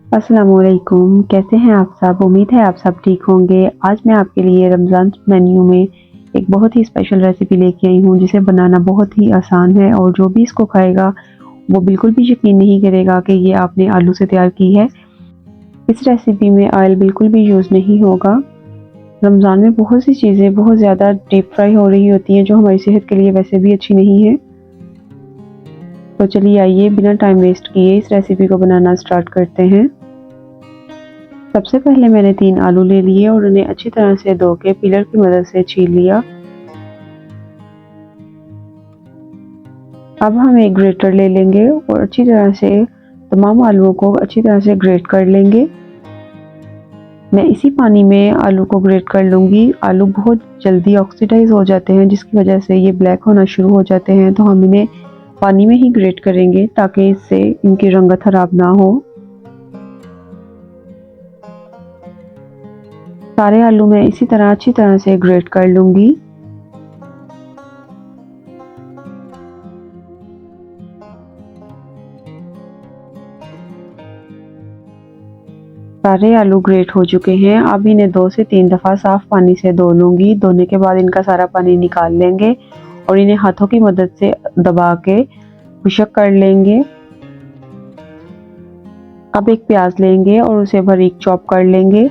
अस्सलामुअलैकुम, कैसे हैं आप सब? उम्मीद है आप सब ठीक होंगे। आज मैं आपके लिए रमज़ान मेन्यू में एक बहुत ही स्पेशल रेसिपी लेके आई हूँ जिसे बनाना बहुत ही आसान है और जो भी इसको खाएगा वो बिल्कुल भी यकीन नहीं करेगा कि ये आपने आलू से तैयार की है। इस रेसिपी में ऑयल बिल्कुल भी यूज़ नहीं होगा। रमज़ान में बहुत सी चीज़ें बहुत ज़्यादा डीप फ्राई हो रही होती हैं जो हमारी सेहत के लिए वैसे भी अच्छी नहीं है। तो चलिए आइए बिना टाइम वेस्ट किए इस रेसिपी को बनाना स्टार्ट करते हैं। सबसे पहले मैंने 3 आलू ले लिए और उन्हें अच्छी तरह से धो के पीलर की मदद से छील लिया। अब हम एक ग्रेटर ले लेंगे और अच्छी तरह से तमाम आलूओं को अच्छी तरह से ग्रेट कर लेंगे। मैं इसी पानी में आलू को ग्रेट कर लूँगी। आलू बहुत जल्दी ऑक्सीडाइज़ हो जाते हैं जिसकी वजह से ये ब्लैक होना शुरू हो जाते हैं, तो हम इन्हें पानी में ही ग्रेट करेंगे ताकि इससे इनकी रंगत खराब ना हो। सारे आलू मैं इसी तरह अच्छी तरह से ग्रेट कर लूँगी। सारे आलू ग्रेट हो चुके हैं। अब इन्हें 2 से 3 दफ़ा साफ़ पानी से धो लूँगी। धोने के बाद इनका सारा पानी निकाल लेंगे और इन्हें हाथों की मदद से दबा के खुश्क कर लेंगे। अब एक प्याज लेंगे और उसे बारीक चॉप कर लेंगे।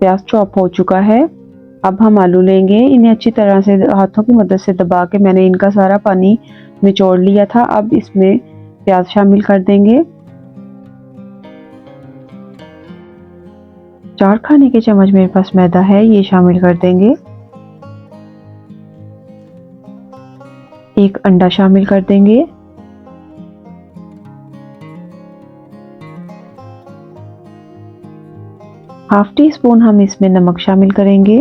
प्याज चॉप हो चुका है। अब हम आलू लेंगे, इन्हें अच्छी तरह से हाथों की मदद से दबा के मैंने इनका सारा पानी निचोड़ लिया था। अब इसमें प्याज शामिल कर देंगे। 4 खाने के चम्मच मेरे पास मैदा है, ये शामिल कर देंगे। 1 अंडा शामिल कर देंगे। हाफ टी स्पून हम इसमें नमक शामिल करेंगे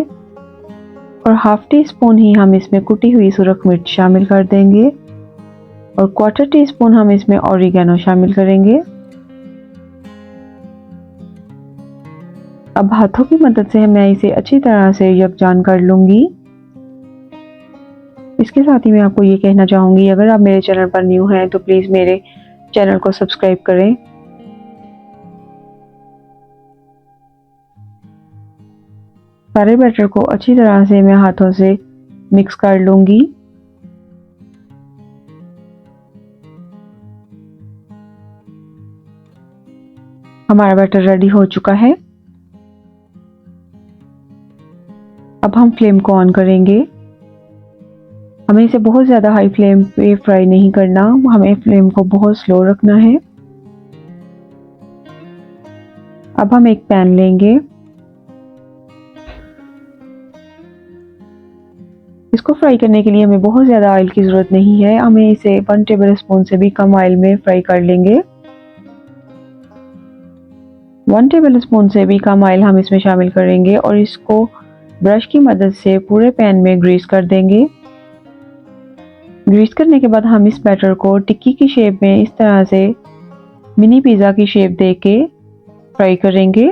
और हाफ टी स्पून ही हम इसमें कुटी हुई सुरख मिर्च शामिल कर देंगे और क्वार्टर टी स्पून हम इसमें ऑरिगेनो शामिल करेंगे। अब हाथों की मदद से मैं इसे अच्छी तरह से यकजान कर लूँगी। इसके साथ ही मैं आपको ये कहना चाहूँगी, अगर आप मेरे चैनल पर न्यू हैं तो प्लीज़ मेरे चैनल को सब्सक्राइब करें। सारे बैटर को अच्छी तरह से मैं हाथों से मिक्स कर लूँगी। हमारा बैटर रेडी हो चुका है। अब हम फ्लेम को ऑन करेंगे। हमें इसे बहुत ज़्यादा हाई फ्लेम पे फ्राई नहीं करना, हमें फ्लेम को बहुत स्लो रखना है। अब हम एक पैन लेंगे, इसको फ्राई करने के लिए हमें बहुत ज़्यादा ऑयल की ज़रूरत नहीं है। हमें इसे 1 टेबल स्पून से भी कम ऑयल में फ्राई कर लेंगे। 1 टेबल स्पून से भी कम ऑयल हम इसमें शामिल करेंगे और इसको ब्रश की मदद से पूरे पैन में ग्रीस कर देंगे। ग्रीस करने के बाद हम इस बैटर को टिक्की की शेप में इस तरह से मिनी पिज़्ज़ा की शेप देके फ्राई करेंगे।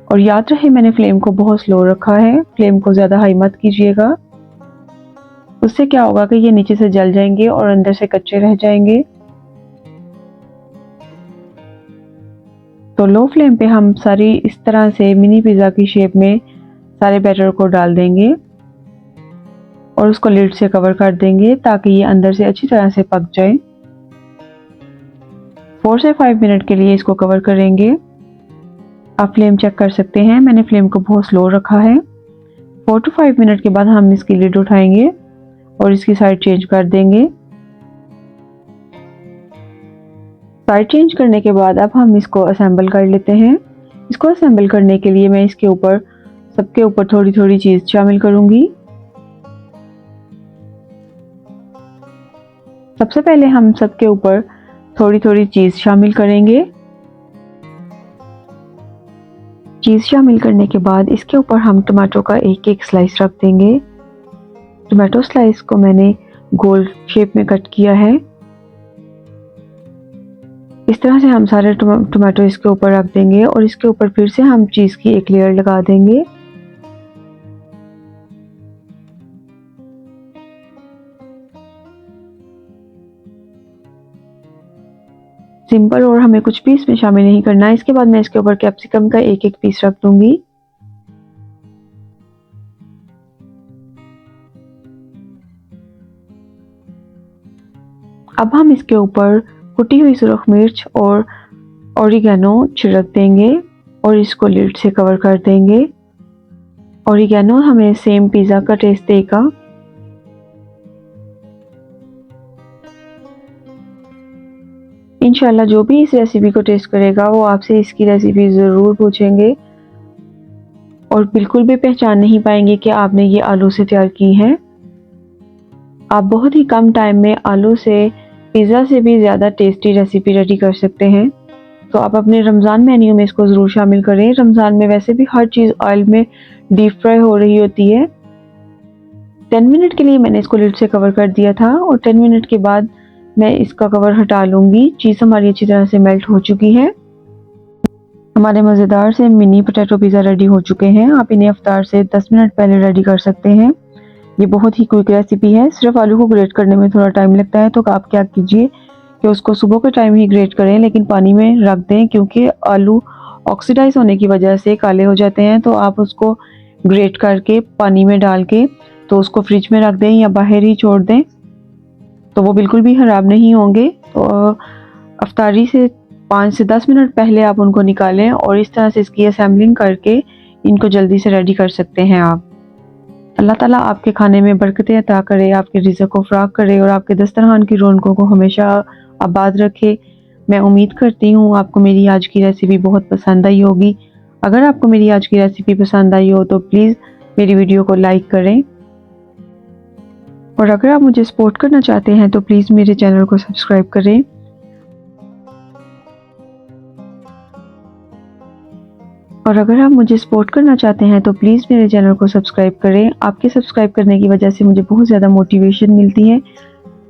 और याद रहे मैंने फ्लेम को बहुत स्लो रखा है, फ्लेम को ज़्यादा हाई मत कीजिएगा। उससे क्या होगा कि ये नीचे से जल जाएंगे और अंदर से कच्चे रह जाएंगे। तो लो फ्लेम पे हम सारी इस तरह से मिनी पिज़्ज़ा की शेप में सारे बैटर को डाल देंगे और उसको लिड से कवर कर देंगे ताकि ये अंदर से अच्छी तरह से पक जाए। 4 से 5 मिनट के लिए इसको कवर करेंगे। आप फ्लेम चेक कर सकते हैं, मैंने फ्लेम को बहुत स्लो रखा है। 4 to 5 मिनट के बाद हम इसकी लिड उठाएंगे और इसकी साइड चेंज कर देंगे। साइड चेंज करने के बाद अब हम इसको असेंबल कर लेते हैं। इसको असेंबल करने के लिए मैं इसके ऊपर सबके ऊपर थोड़ी थोड़ी चीज़ शामिल करूंगी। सबसे पहले हम सबके ऊपर थोड़ी थोड़ी चीज़ शामिल करेंगे। चीज़ शामिल करने के बाद इसके ऊपर हम टमाटो का एक एक स्लाइस रख देंगे। टमाटो स्लाइस को मैंने गोल शेप में कट किया है। इस तरह से हम सारे टमाटो इसके ऊपर रख देंगे और इसके ऊपर फिर से हम चीज़ की एक लेयर लगा देंगे। सिंपल, और हमें कुछ भी इसमें शामिल नहीं करना है। इसके बाद मैं इसके ऊपर कैप्सिकम का एक एक पीस रख दूंगी। अब हम इसके ऊपर कुटी हुई सुरख मिर्च और ओरिगेनो छिड़क देंगे और इसको लिड से कवर कर देंगे। ओरिगेनो हमें सेम पिज़्ज़ा का टेस्ट देगा। इंशाल्लाह जो भी इस रेसिपी को टेस्ट करेगा वो आपसे इसकी रेसिपी ज़रूर पूछेंगे और बिल्कुल भी पहचान नहीं पाएंगे कि आपने ये आलू से तैयार की है। आप बहुत ही कम टाइम में आलू से पिज़्ज़ा से भी ज़्यादा टेस्टी रेसिपी रेडी कर सकते हैं। तो आप अपने रमज़ान मेन्यू में इसको ज़रूर शामिल करें। रमज़ान में वैसे भी हर चीज़ ऑयल में डीप फ्राई हो रही होती है। 10 मिनट के लिए मैंने इसको लिड से कवर कर दिया था और 10 मिनट के बाद मैं इसका कवर हटा लूँगी। चीज़ हमारी अच्छी तरह से मेल्ट हो चुकी है। हमारे मज़ेदार से मिनी पोटैटो पिज़्ज़ा रेडी हो चुके हैं। आप इन्हें इफ्तार से 10 मिनट पहले रेडी कर सकते हैं। ये बहुत ही क्विक रेसिपी है। सिर्फ आलू को ग्रेट करने में थोड़ा टाइम लगता है, तो आप क्या कीजिए कि उसको सुबह के टाइम ही ग्रेट करें, लेकिन पानी में रख दें, क्योंकि आलू ऑक्सीडाइज होने की वजह से काले हो जाते हैं। तो आप उसको ग्रेट करके पानी में डाल के तो उसको फ्रिज में रख दें या बाहर ही छोड़ दें, तो वो बिल्कुल भी ख़राब नहीं होंगे। तो अफ्तारी से 5 से 10 मिनट पहले आप उनको निकालें और इस तरह से इसकी असेंबलिंग करके इनको जल्दी से रेडी कर सकते हैं आप। अल्लाह ताला आपके खाने में बरकतें अता करे, आपके रिज़्क़ को फ़राख करे और आपके दस्तरखान की रौनकों को हमेशा आबाद रखे। मैं उम्मीद करती हूँ आपको मेरी आज की रेसिपी बहुत पसंद आई होगी। अगर आपको मेरी आज की रेसिपी पसंद आई हो तो प्लीज़ मेरी वीडियो को लाइक करें और अगर आप मुझे सपोर्ट करना चाहते हैं तो प्लीज़ मेरे चैनल को सब्सक्राइब करें। और अगर आप मुझे सपोर्ट करना चाहते हैं तो प्लीज़ मेरे चैनल को सब्सक्राइब करें। आपके सब्सक्राइब करने की वजह से मुझे बहुत ज़्यादा मोटिवेशन मिलती है।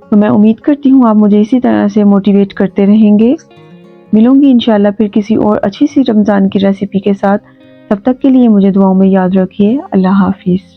तो मैं उम्मीद करती हूँ आप मुझे इसी तरह से मोटिवेट करते रहेंगे। मिलूंगी इंशाल्लाह फिर किसी और अच्छी सी रमज़ान की रेसिपी के साथ। तब तक के लिए मुझे दुआओं में याद रखिए। अल्लाह हाफिज़।